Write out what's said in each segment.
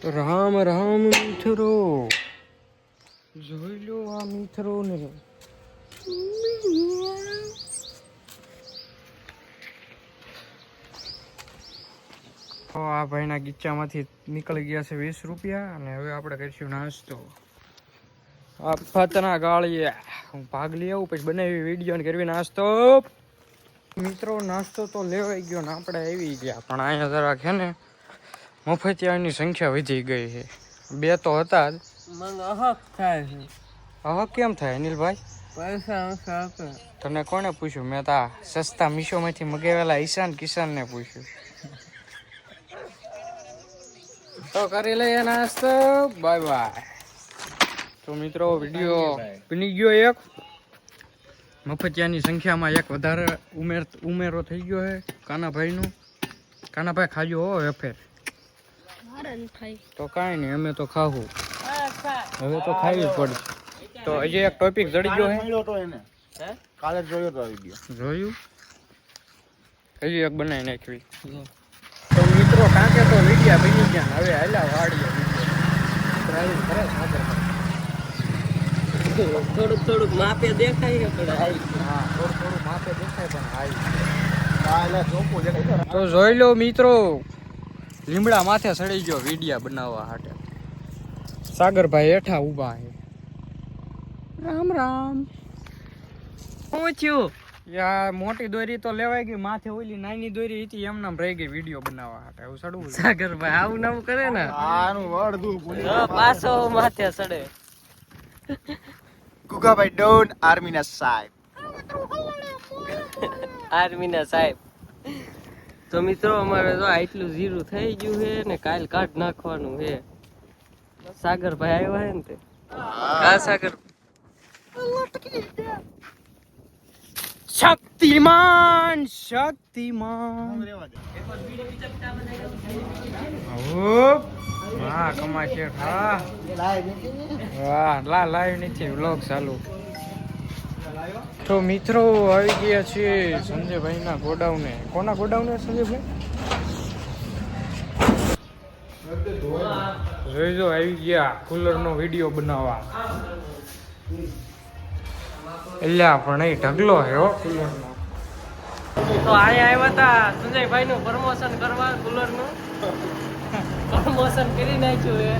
તો રામ રામ મિત્રો, જોઈ લો આ મિત્રો ને. તો આ ભાઈના ગીચામાંથી નીકળી ગયા છે 20 રૂપિયા અને હવે આપણે કરીશું નાસ્તો. આ ફતના ગાળીએ હું ભાગ લઈ આવું પછી બનાવી વિડીયો ને કરવી નાસ્તો. મિત્રો નાસ્તો તો લેવાઈ ગયો ને આપણે આવી ગયા, પણ અહીંયા જરાક છે ને મફતિયાની સંખ્યા વધી ગઈ છે. 2 તો હતા જ. મને અહક થાય છે. અહક કેમ થાય અનિલભાઈ? પૈસા ઓછા આપે. તને કોને પૂછ્યું? મેં તા સસ્તા મીશોમાંથી મગાવેલા ઈશાન કિસાનને પૂછ્યું. તો કરી લઈએ નાસ્તો. Bye bye. તો મિત્રો વિડીયો બની ગયો. એક મફતિયાની સંખ્યામાં એક વધારે ઉમેરો થઈ ગયો છે કાનાભાઈનું. કાનાભાઈ ખાજો હો વેફેર. તો કાંઈ નહીં, અમે તો ખાવું. હવે તો ખાવી જ પડશે. તો હજી એક ટોપિક જડી ગયો છે. કાલે જોયો તો આવી ગયો. જોયું? હજી એક બનાવી નાખવી. તો મિત્રો કાંકે તો વિડિયા બની ગયા. હવે હાલ્યા વાડીએ થોડુંક માપે દેખાય છે. હા, થોડું માપે દેખાય પણ હાઈ. તો જોઈ લો મિત્રો, લીમડા માથે સડી ગયો વિડિયા બનાવવા હાટે. સાગરભાઈ હેઠા ઊભા છે. રામ રામ. શું થયું? યાર મોટી દોરી તો લેવાઈ ગઈ, માથે ઓલી નાની દોરી હતી એમનામ રહી ગઈ વિડિયો બનાવવા હાટે. એવું સડવું સાગરભાઈ આવું નવું કરે ને. આનું વળદું પાછો માથે સડે. ગુગાભાઈ ડોન આર્મીના સાહેબ. આર્મીના સાહેબ. તો મિત્રો અમારે તો આટલું જીરું થઈ ગયું છે ને કાલ કાઢ નાખવાનું છે. સાગરભાઈ આવ્યા છે ને તે. હા સાગર. શક્તિમાન શક્તિમાન. હા કમા છે. હા વાહ, લાઈવ નથી, વ્લોગ ચાલુ. તો મિત્રો આવી ગયા છીએ સંજયભાઈ ના ગોડાઉને. કોના ગોડાઉને સંજયભાઈ? જોઈજો આવી ગયા કુલર નો વિડીયો બનાવવા. એલા પણ એ ઢગલો હે હો કુલર નો. તો અહીંયા આવ્યા હતા સંજયભાઈ નું પ્રમોશન કરવા. કુલર નું પ્રમોશન કરી નાખ્યું.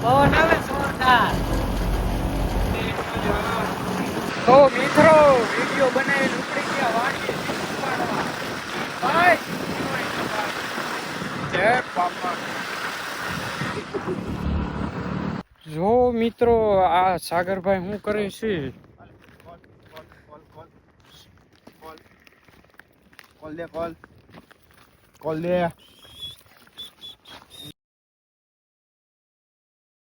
પવન આવે જોરદાર. તો મિત્રો વિડીયો બનાવીને ઉપડી ગયા વાડીએ ભાઈ. જય બાપા. જો મિત્રો આ સાગરભાઈ શું કરે છે? કોલ દે.